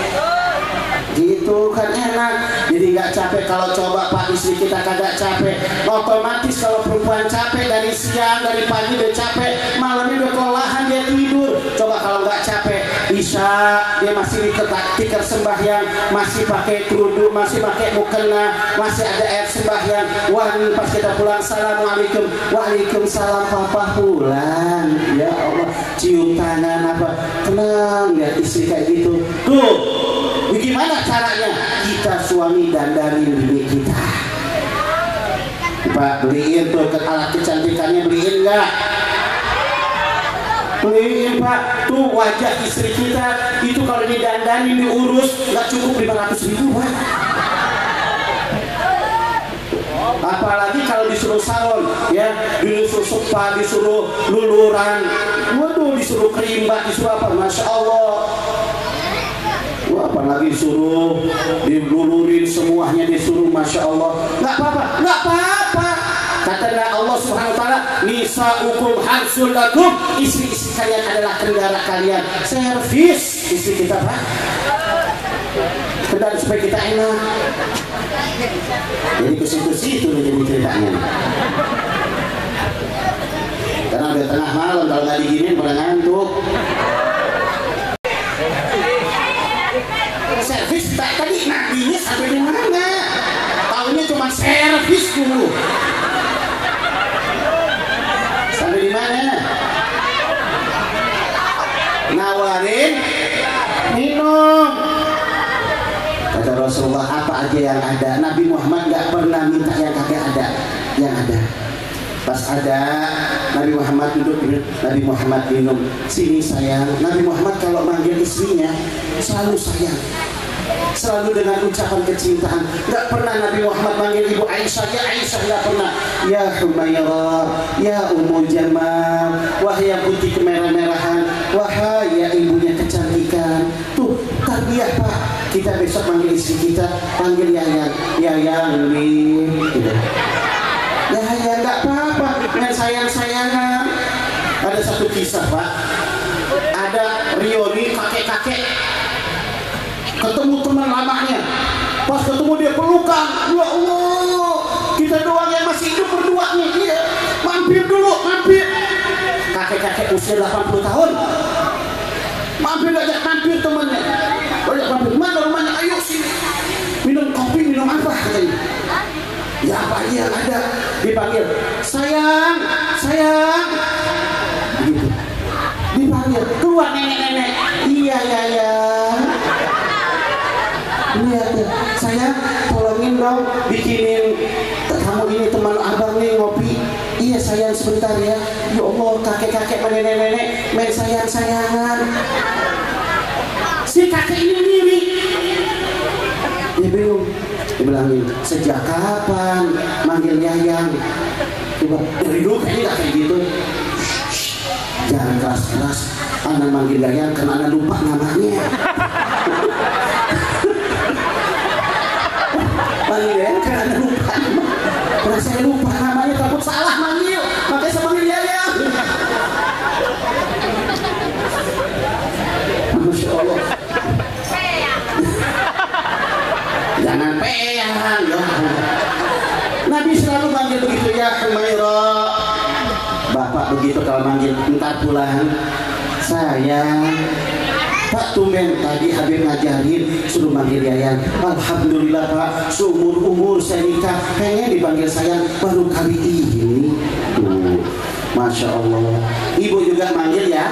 Gitu kan enak, jadi nggak capek. Kalau coba Pak istri kita kagak capek, otomatis kalau perempuan capek dari siang, dari pagi udah capek, malamnya udah kelelahan dia tidur. Coba kalau nggak capek, Isya dia masih tikar sembahyang, masih pakai kerudung, masih pakai mukena, masih ada air sembahyang. Wah, ini pas kita pulang, assalamualaikum, waalaikumsalam, papa pulang. Ya Allah, cium tangan apa, tenang ya istri kayak gitu. Tuh, Bagaimana caranya? Kita suami dandanin bini kita. Pak, beliin tuh alat kecantikannya, beliin nggak? Beliin Pak, tuh wajah istri kita itu kalau didandani diurus nggak cukup 500.000 Pak. Apalagi kalau disuruh salon, ya, disuruh spa, disuruh luluran, waduh, disuruh kerimbat, disuruh apa, masya Allah. Wah, apalagi disuruh dilulurin semuanya, disuruh, masya Allah. Nggak apa-apa, nggak apa-apa. Kata Allah Subhanahu Wa Taala, nisaukum harsul lakum, istri-istri kalian adalah kendara kalian. Servis istri kita Pak, kendara supaya kita enak. Jadi kusi-kusi itu menjadi ceritanya. Karena udah tengah malam, kalau nggak diginin pada ngantuk. Servis tadi nabinya sampai di mana? Taunya cuma servis dulu. Sampai di mana? Nawarin minum. Kata Rasulullah, apa aja yang ada. Nabi Muhammad nggak pernah minta yang kagak ada, yang ada. Pas ada, Nabi Muhammad duduk, Nabi Muhammad minum. Sini sayang. Nabi Muhammad kalau manggil istrinya selalu sayang, selalu dengan ucapan kecintaan. Nggak pernah Nabi Muhammad manggil ibu Aisyah, ya Aisyah, nggak pernah. Ya Humairah, ya Ummu Jamal, wahai yang putih kemerah-merahan, wahai ya ibunya kecantikan. Tuh tarbiyah Pak. Kita besok manggil istri kita, panggil Yayang, Yayang nih, gitu. Ya nggak apa-apa, dengan sayang-sayangan. Ada satu kisah Pak, ada Rioni kakek-kakek ketemu teman lamanya, pas ketemu dia pelukan, ya Allah, kita doang yang masih hidup berdua nih, iya, mampir dulu, mampir. Kakek-kakek usia 80 tahun, mampir aja, mampir temannya, banyak mampir, mana rumahnya, ayo sini, minum kopi, minum apa katanya. Ya apa aja yang ada, dipanggil, sayang, sayang, gitu, dipanggil, keluar nenek-nenek, iya ya ya. Lihat ya, saya tolongin dong bikinin kamu ini teman abang nih ngopi. Iya sayang sebentar ya. Ya Allah, kakek-kakek sama nenek-nenek main sayang-sayangan. Si kakek ini ngiri. Dia bingung. Dia bilang, sejak kapan manggil Yayang? Coba dari dulu kayaknya gak kayak gitu. Jangan keras-keras. Anak manggil Yayang karena anak lupa namanya. Panggil Yayang karena lupa. Karena saya lupa namanya, takut salah manggil, makanya saya panggil Yayang. Masya Allah. Jangan peyang ya. Nabi selalu manggil begitu, ya Humairah. Bapak begitu kalau manggil, entar pulang. Sayang, Pak tumben tadi Habib ngajarin suruh manggil Yayang. Alhamdulillah Pak, seumur umur saya nikah pengen dipanggil sayang, baru kali ini. Tuh, Masya Allah. Ibu juga manggil ya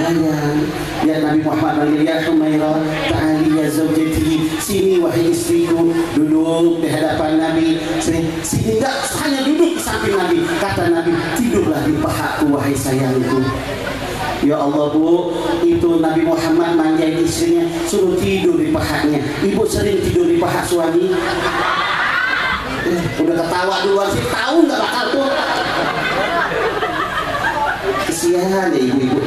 Yayang. Ya Nabi Muhammad manggil, ya Humairah, ta'ali ya zawjati, sini wahai istriku. Duduk di hadapan Nabi. Sini enggak hanya duduk di samping Nabi. Kata Nabi, tidurlah di pahaku wahai sayangku. Ya Allah Bu, itu Nabi Muhammad manjain istrinya, suruh tidur di pahanya. Ibu sering tidur di paha suami. Udah ketawa duluan sih, tahu nggak bakal tuh. Kesian ya ibu-ibu.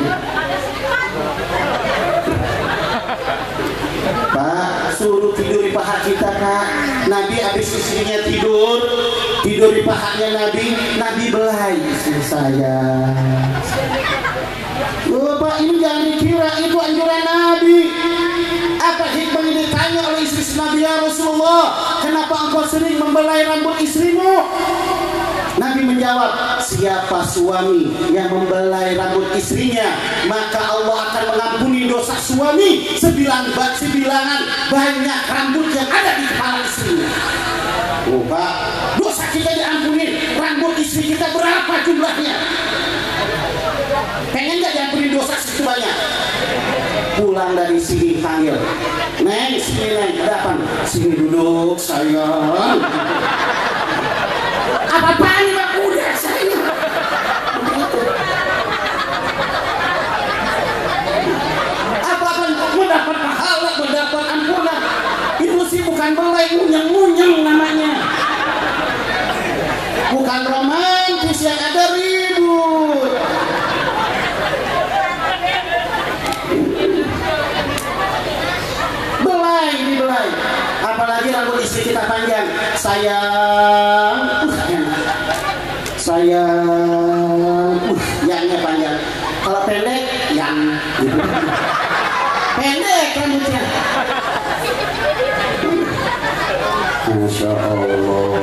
Pak, suruh tidur di paha kita Pak. Nabi habis istrinya tidur di pahanya Nabi. Nabi belai istri saya. Loh Pak, ini jangan dikira itu anjuran Nabi. Apa hikmahnya ditanya oleh istri Nabi, ya Rasulullah, kenapa engkau sering membelai rambut istrimu? Nabi menjawab, siapa suami yang membelai rambut istrinya, maka Allah akan mengampuni dosa suami sebilangan banyak rambut yang ada di kepala istrinya. Oh Pak, dosa kita diampuni, rambut istri kita berapa jumlahnya? Pengen gak diampuni dosa segitu banyak? pulang dari sini panggil, Neng, sini Neng, ada apa? Sini duduk sayang. Apa-apaan ini Pak? Udah sayang. Apa-apaan mendapat pahala, mendapat ampunan. Itu sih bukan belai, munyeng-munyeng namanya. Bukan romantis yang ada ribut. Belai, ini belai. Apalagi rambut istri kita panjang. Sayang, sayang, yangnya panjang. Kalau pendek, yang gitu. Pendek rambutnya. Masya Allah.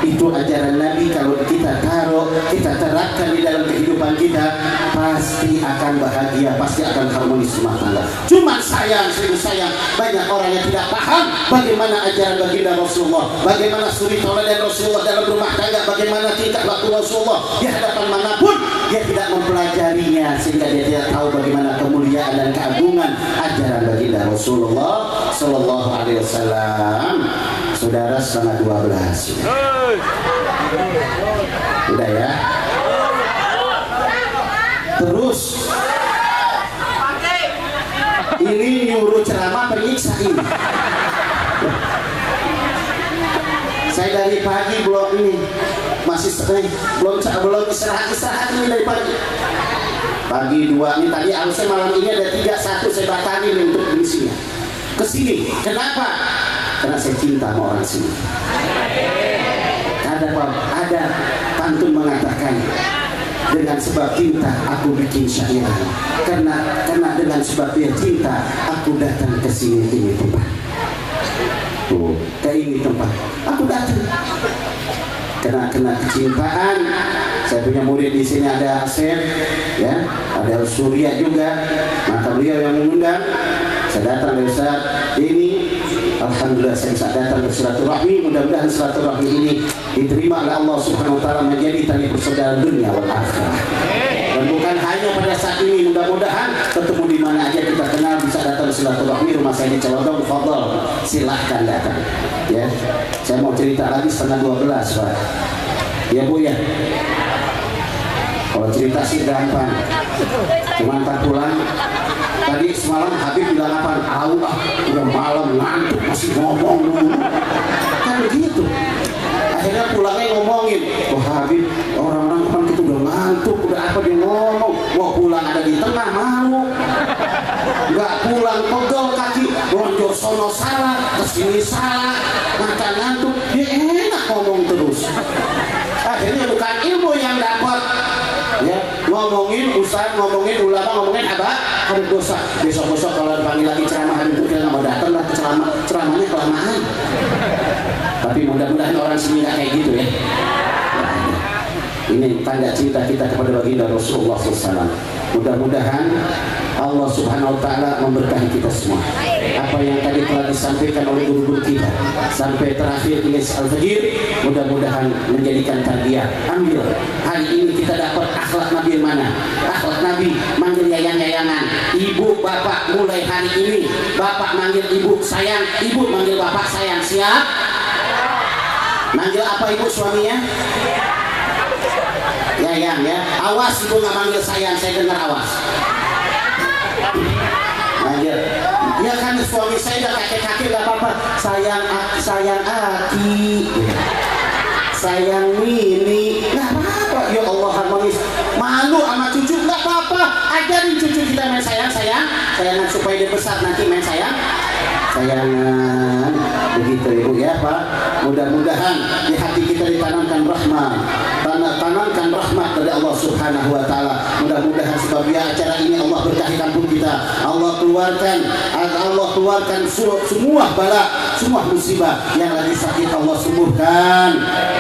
Itu ajaran Nabi. Kalau kita taruh, kita terapkan di dalam kehidupan kita, pasti akan bahagia, pasti akan harmonis rumah tangga. Cuma sayang, sering sayang, banyak orang yang tidak paham bagaimana ajaran baginda Rasulullah, bagaimana suri tauladan Rasulullah dalam rumah tangga, bagaimana tingkah laku Rasulullah di hadapan manapun. Dia tidak mempelajarinya, sehingga dia tidak tahu bagaimana kemuliaan dan keagungan ajaran baginda Rasulullah Sallallahu Alaihi Wasallam. Saudara, setengah 12 udah ya. Terus ini nyuruh ceramah penyiksa ini. Saya dari pagi belum ini masih belum istirahat ini dari pagi. Pagi 2 ini tadi, harusnya malam ini ada 3, 1 saya batalin untuk misinya kesini. Kenapa? Karena saya cinta sama orang sini. Ada pantun mengatakan, dengan sebab cinta aku bikin syairan, karena dengan sebab dia cinta aku datang ke sini, ini tempat. Tuh, ke ini tempat aku datang. Karena kecintaan. Saya punya murid di sini, ada Asep, ya, ada Surya juga. Maka beliau yang mengundang. Saya datang dari saat ini. Alhamdulillah saya bisa datang bersilaturahmi. Mudah-mudahan silaturahmi ini diterima oleh Allah Subhanahu Wa Taala menjadi tali persaudaraan dunia wal akhirah. Dan bukan hanya pada saat ini, mudah-mudahan ketemu di mana aja kita kenal bisa datang silaturahmi. Rumah saya di Celodong, fadhol, silahkan datang. Ya, saya mau cerita lagi setengah 12, Pak. Ya Bu ya. Kalau cerita sih gampang, cuma ntar pulang. Tadi semalam Habib bilang apa? Udah malam ngantuk masih ngomong dulu. Kan begitu. Akhirnya pulangnya ngomongin, oh Habib, orang-orang depan kita udah ngantuk, udah apa dia ngomong? Wah, pulang ada di tengah mau. Nggak pulang pegel kaki, lonjor sono salah, kesini salah, makan ngantuk, dia enak ngomong terus. Akhirnya bukan ilmu yang dapat, ya, ngomongin ustaz, ngomongin ulama, ngomongin apa? Ada dosa. Besok-besok kalau dipanggil lagi ceramah, hari itu kita nggak mau datang lah ceramahnya kelamaan. Tapi mudah-mudahan orang sini nggak kayak gitu ya. Ini tanda cinta kita kepada baginda Rasulullah SAW. Mudah-mudahan Allah Subhanahu Wa Taala memberkahi kita semua. Apa yang tadi telah disampaikan oleh guru-guru kita sampai terakhir ini Al-Fajr, mudah-mudahan menjadikan tarbiyah. Ambil hari ini kita dapat akhlak Nabi yang mana? Akhlak Nabi manggil yayang-yayangan, ibu bapak. Mulai hari ini bapak manggil ibu sayang, ibu manggil bapak sayang. Siap? Manggil apa ibu suaminya? Yayang ya. Awas ibu nggak manggil sayang, saya dengar awas. Manggil. Ya kan suami saya udah kakek-kakek gak apa-apa. Sayang Aki, sayang Mini, nggak apa-apa. Ya Allah, harmonis. Malu sama cucu nggak apa-apa. Ajarin cucu kita main sayangan supaya dia besar nanti main sayangan. Begitu ibu ya Pak. Mudah-mudahan di hati kita ditanamkan rahmat, tanamkan rahmat dari Allah Subhanahu Wa Taala. Mudah-mudahan sebabnya acara ini Allah berkahi kampung kita. Allah keluarkan semua bala, semua musibah. Yang lagi sakit Allah sembuhkan,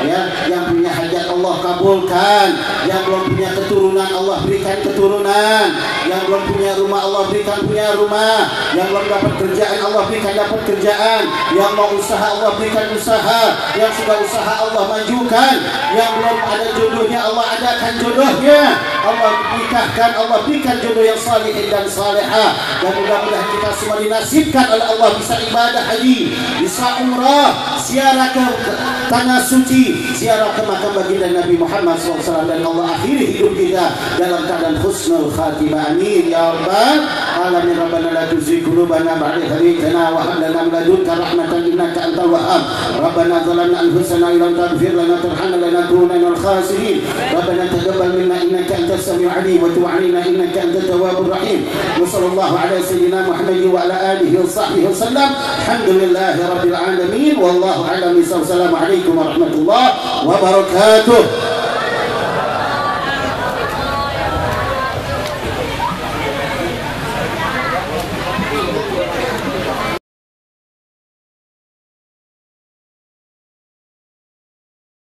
ya. Yang punya hajat hajat Allah kabulkan. Yang belum punya keturunan Allah berikan keturunan. Yang belum punya rumah Allah berikan punya rumah. Yang belum dapat kerjaan Allah berikan dapat kerjaan. Yang mau usaha Allah berikan usaha. Yang sudah usaha Allah majukan. Yang belum ada jodohnya Allah adakan jodohnya. Allah nikahkan, Allah berikan jodoh yang salihin dan salihah. Dan mudah-mudahan kita semua dinasibkan oleh Allah bisa ibadah haji, bisa umrah, ziarah ke tanah suci, ziarah ke makam baginda Nabi Muhammad SAW, dan Allah akhiri hidup kita dalam keadaan husnul khatimah. Amin ya rabbal alamin. Rabbana la tuzigh qulubana ba'da idh hadaytana wa hab lana min ladunka rahmatan innaka antal wahhab. Rabbana zalamna anfusana wa lam taghfir lana tarhamna lanakunanna minal khasirin. Rabbana taqabbal minna innaka antas samiul alim wa tub 'alaina innaka antat tawwabur rahim. Wa sallallahu ala sayyidina Muhammadin wa ala alihi wa sahbihi wasallam. Alhamdulillahi rabbil alamin. Wallahu a'lam. Assalamualaikum warahmatullahi wabarakatuh.